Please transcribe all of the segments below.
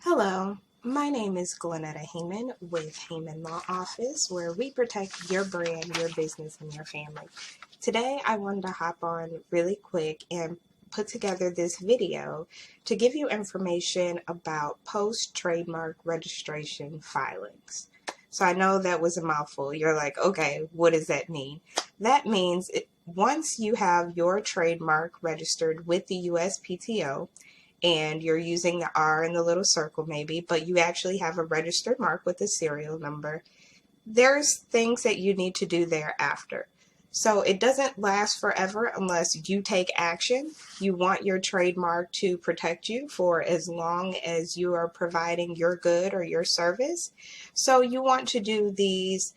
Hello, my name is Glennetta Haymon with Haymon Law Office, where we protect your brand, your business, and your family. Today, I wanted to hop on really quick and put together this video to give you information about post-trademark registration filings. So I know that was a mouthful. You're like, okay, what does that mean? That means once you have your trademark registered with the USPTO, and you're using the R in the little circle maybe, but you actually have a registered mark with a serial number, there's things that you need to do thereafter. So it doesn't last forever unless you take action. You want your trademark to protect you for as long as you are providing your good or your service. So you want to do these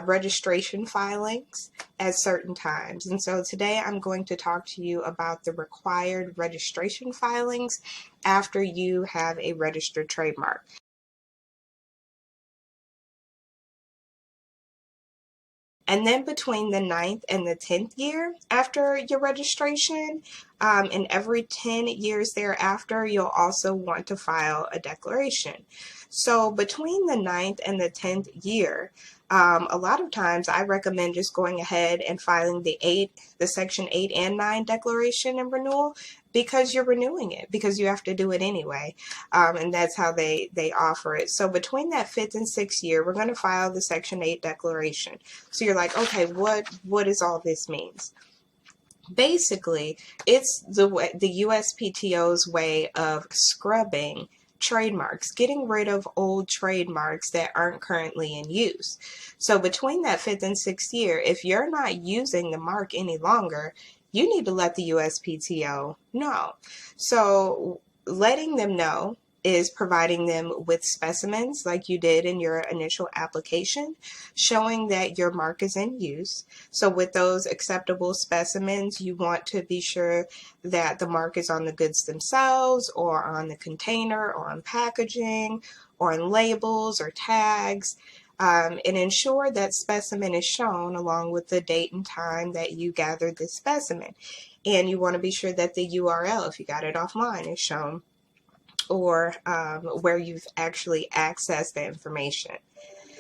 registration filings at certain times. And so today I'm going to talk to you about the required registration filings after you have a registered trademark. And then between the 9th and the 10th year after your registration, and every 10 years thereafter, you'll also want to file a declaration. So between the 9th and the 10th year, a lot of times I recommend just going ahead and filing the Section 8 and 9 declaration and renewal, because you're renewing it, because you have to do it anyway, and that's how they offer it. So between that 5th and 6th year, we're going to file the Section 8 declaration. So you're like, okay, what does all this means? Basically, it's the USPTO's way of scrubbing trademarks, getting rid of old trademarks that aren't currently in use. So between that 5th and 6th year, if you're not using the mark any longer, you need to let the USPTO know. So letting them know is providing them with specimens like you did in your initial application, showing that your mark is in use. So with those acceptable specimens, you want to be sure that the mark is on the goods themselves, or on the container, or on packaging, or on labels or tags. And ensure that specimen is shown along with the date and time that you gathered the specimen. And you want to be sure that the URL, if you got it offline, is shown, or where you've actually accessed the information.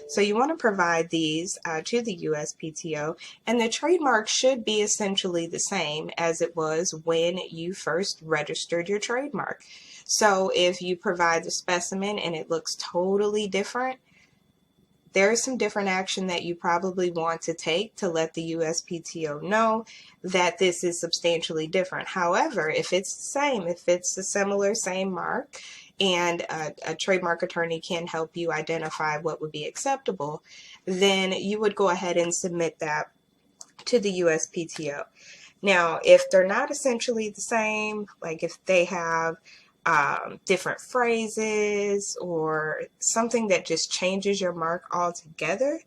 So you want to provide these to the USPTO, and the trademark should be essentially the same as it was when you first registered your trademark. So if you provide the specimen and it looks totally different, there's some different action that you probably want to take to let the USPTO know that this is substantially different. However, if it's the same, if it's a similar same mark, and a trademark attorney can help you identify what would be acceptable, then you would go ahead and submit that to the USPTO. Now, if they're not essentially the same, like if they have different phrases or something that just changes your mark altogether,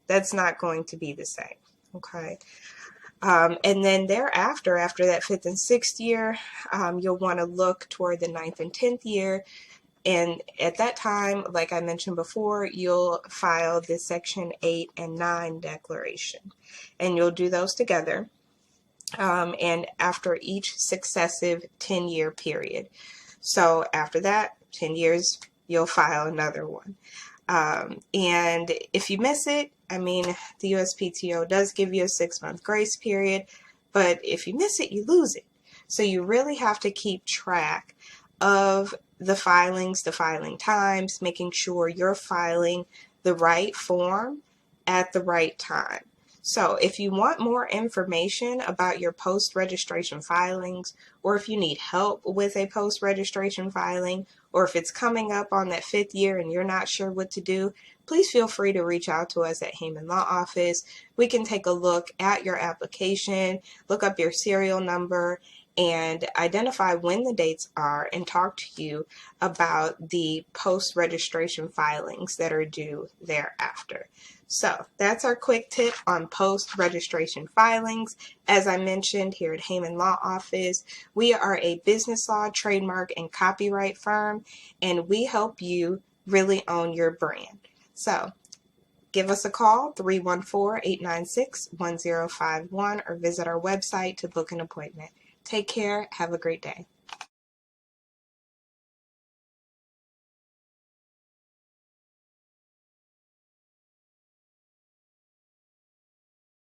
that's not going to be the same. Okay. And then thereafter, after that 5th and 6th year, you'll want to look toward the 9th and 10th year. And at that time, like I mentioned before, you'll file the Section 8 and 9 declaration. And you'll do those together. And after each successive 10-year period. So after that, 10 years, you'll file another one. And if you miss it, I mean, the USPTO does give you a 6-month grace period, but if you miss it, you lose it. So you really have to keep track of the filings, the filing times, making sure you're filing the right form at the right time. So if you want more information about your post-registration filings, or if you need help with a post-registration filing, or if it's coming up on that 5th year and you're not sure what to do, please feel free to reach out to us at Haymon Law Office. We can take a look at your application, look up your serial number, and identify when the dates are, and talk to you about the post-registration filings that are due thereafter. So that's our quick tip on post-registration filings. As I mentioned, here at Haymon Law Office, we are a business law, trademark, and copyright firm, and we help you really own your brand. So give us a call, 314-896-1051, or visit our website to book an appointment. Take care. Have a great day.